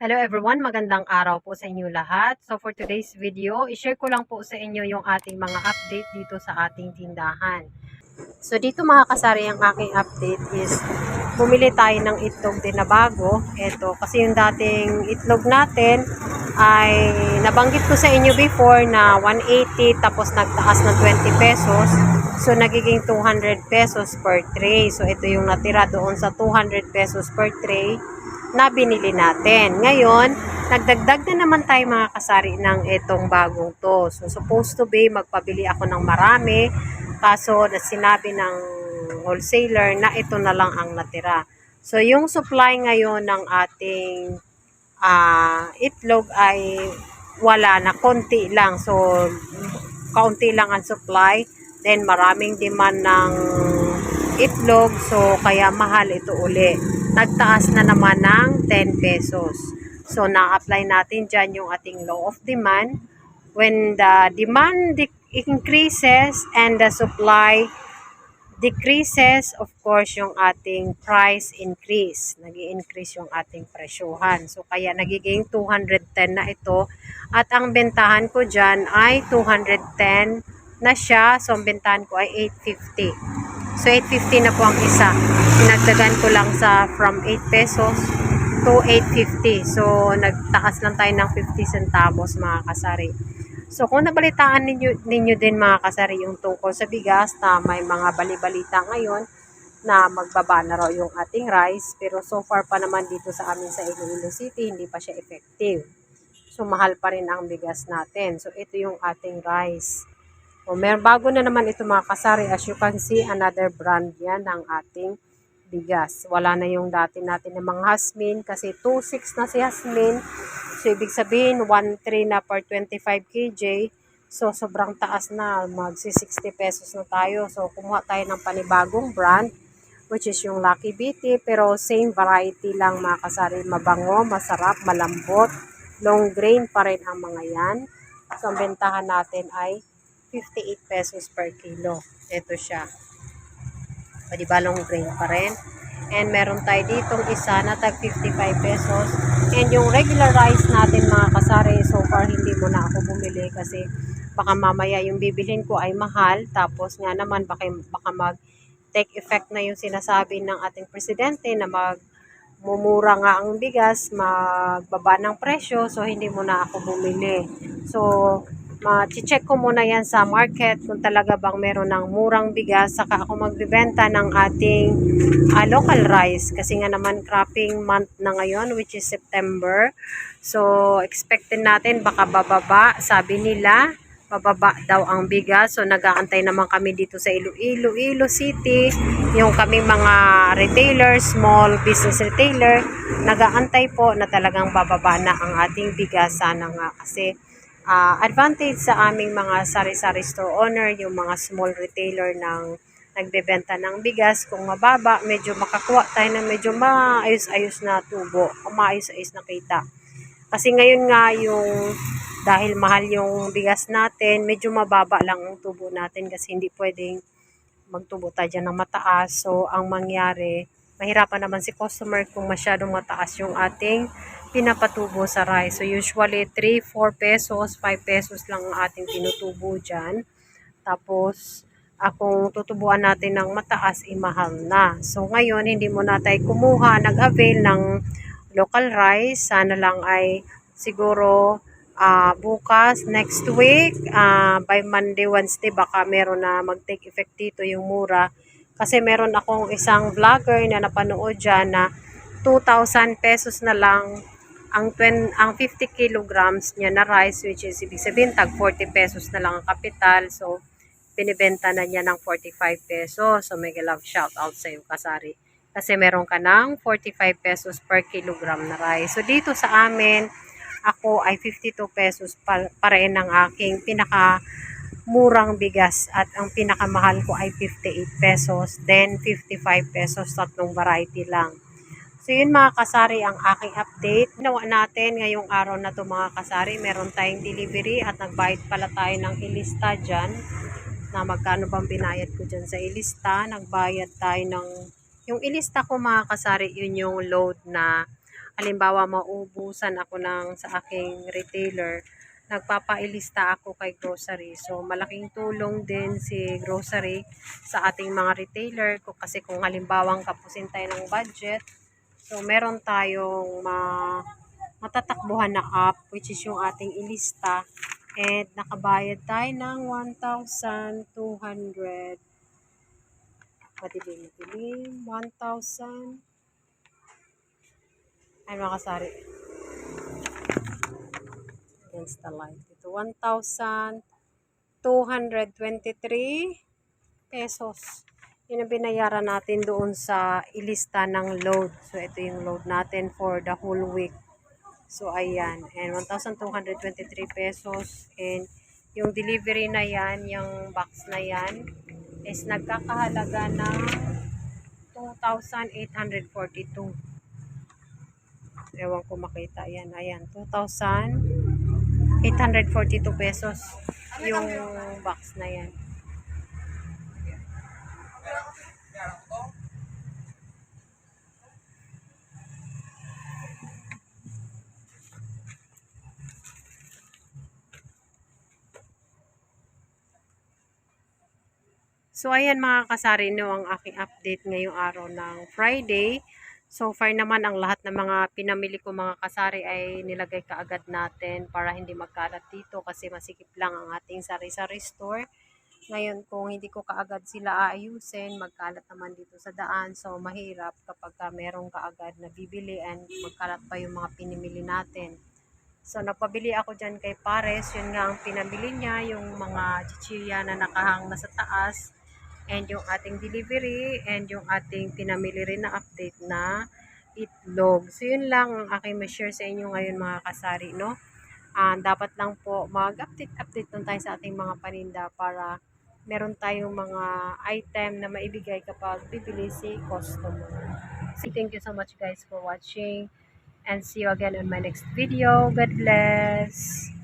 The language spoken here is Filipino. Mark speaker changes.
Speaker 1: Hello everyone, magandang araw po sa inyo lahat. So for today's video, i-share ko lang po sa inyo yung ating mga update dito sa ating tindahan. So dito mga kasari, ang aking update is bumili tayo ng itlog din na bago. Ito, kasi yung dating itlog natin ay nabanggit ko sa inyo before na 180 tapos nagtaas ng 20 pesos. So nagiging 200 pesos per tray. So ito yung natira doon sa 200 pesos per tray na binili natin. Ngayon, nagdagdag na naman tayo mga kasari ng itong bagong to. So supposed to be magpabili ako ng marami, kaso na sinabi ng wholesaler na ito na lang ang natira. So yung supply ngayon ng ating itlog ay wala na, konti lang. So kaunti lang ang supply, then maraming demand ng itlog, so kaya mahal ito uli. Nagtaas na naman ng 10 pesos. So na-apply natin dyan yung ating law of demand. When the demand increases and the supply decreases, of course, yung ating price increase. Nag-i-increase yung ating presyuhan. So, kaya nagiging 210 na ito. At ang bentahan ko dyan ay 210 na siya. So, ang bentahan ko ay 850. So, 850 na po ang isa. Sinagdagan ko lang sa from 8 pesos to 850. So, nagtaas lang tayo ng 50 centavos mga kasari. So, kung nabalitaan ninyo din mga kasari yung tungkol sa bigas na may mga balibalita ngayon na magbaba na raw yung ating rice, pero so far pa naman dito sa amin sa Iloilo City, hindi pa siya effective. So, mahal pa rin ang bigas natin. So, ito yung ating rice. So, bago na naman ito mga kasari. As you can see, another brand yan ng ating bigas. Wala na yung dati natin ng mga Hasmin kasi 2.6 na si Hasmin. So, ibig sabihin, 1.3 na per 25 kg. So, sobrang taas na. Magsi-60 pesos na tayo. So, kumuha tayo ng panibagong brand, which is yung Lucky BT. Pero, same variety lang mga kasari. Mabango, masarap, malambot. Long grain pa rin ang mga yan. So, ang bentahan natin ay 58 pesos per kilo. Ito siya. O, diba, long grain pa rin. And meron tayo ditong isa na tag 55 pesos. And yung regular rice natin mga kasari, so far hindi mo na ako bumili kasi baka mamaya yung bibilhin ko ay mahal. Tapos nga naman baka mag-take effect na yung sinasabi ng ating presidente na mumura nga ang bigas, magbaba ng presyo, so hindi mo na ako bumili. So, check ko muna yan sa market kung talaga bang meron ng murang bigas, saka ako magbibenta ng ating local rice kasi nga naman cropping month na ngayon, which is September. So expected natin baka bababa, sabi nila bababa daw ang bigas. So nag-aantay naman kami dito sa Iloilo City, yung kami mga retailer, small business retailer, nag-aantay po na talagang bababa na ang ating bigas. Sana nga kasi advantage sa aming mga sari-sari store owner, yung mga small retailer ng nagbebenta ng bigas. Kung mababa, medyo makakuha tayo ng medyo maayos-ayos na tubo o maayos-ayos na kita. Kasi ngayon nga yung dahil mahal yung bigas natin, medyo mababa lang ang tubo natin kasi hindi pwedeng magtubo tayo dyan ng mataas. So, ang mangyari, mahirapan naman si customer kung masyadong mataas yung ating pinapatubo sa rice. So, usually 3, 4 pesos, 5 pesos lang ang ating tinutubo dyan. Tapos, kung tutubuan natin ng mataas, mahal na. So, ngayon, hindi mo na tayo kumuha, nag-avail ng local rice. Sana lang ay siguro bukas, next week, by Monday, Wednesday, baka meron na mag-take effect dito yung mura. Kasi meron akong isang vlogger na napanood dyan na 2,000 pesos na lang ang 50 kilograms niya na rice, which is ibig sabihin tag 40 pesos na lang ang kapital. So, binibenta na niya ng 45 pesos. So, mega love shout out sa iyo, kasari. Kasi meron ka ng 45 pesos per kilogram na rice. So, dito sa amin, ako ay 52 pesos pa rin ang aking murang bigas at ang pinakamahal ko ay 58 pesos, then 55 pesos, tatlong variety lang. So yun mga kasari ang aking update. Ginawa natin ngayong araw na to mga kasari, meron tayong delivery at nagbayad pala tayo ng ilista dyan, na magkano bang binayad ko dyan sa ilista. Nagbayad tayo ng, yung ilista ko mga kasari, yun yung load na halimbawa maubusan ako sa aking retailer, nagpapailista ako kay grocery. So malaking tulong din si grocery sa ating mga retailer kasi kung halimbawang kapusin tayo ng budget, so meron tayong matatakbuhan na app which is yung ating ilista, and nakabayad tayo ng 1,200 madilim 1,000 ay makasari against the light. Ito 1,223 pesos. Yun ang binayaran natin doon sa ilista ng load. So ito yung load natin for the whole week. So ayan, and 1,223 pesos, and yung delivery na yan, yung box na yan is nagkakahalaga ng 2,842. Ewan ko makita yan. Ayan, 2,842 pesos yung box na yan. So, ayan mga kasari, no, ang aking update ngayong araw ng Friday. So far naman, ang lahat ng mga pinamili ko mga kasari ay nilagay kaagad natin para hindi magkalat dito kasi masikip lang ang ating sari-sari store. Ngayon, kung hindi ko kaagad sila aayusin, magkalat naman dito sa daan. So, mahirap kapag merong kaagad na bibili and magkalat pa yung mga pinimili natin. So, napabili ako dyan kay Pares. Yun nga ang pinamili niya, yung mga chichirya na nakahang nasa taas, and yung ating delivery, and yung ating pinamili rin na update na itlog. So, yun lang ang aking ma-share sa inyo ngayon mga kasari, no? Dapat lang po mag-update lang tayo sa ating mga paninda para meron tayong mga item na maibigay kapag bibili si customer. So, thank you so much guys for watching, and see you again on my next video. God bless!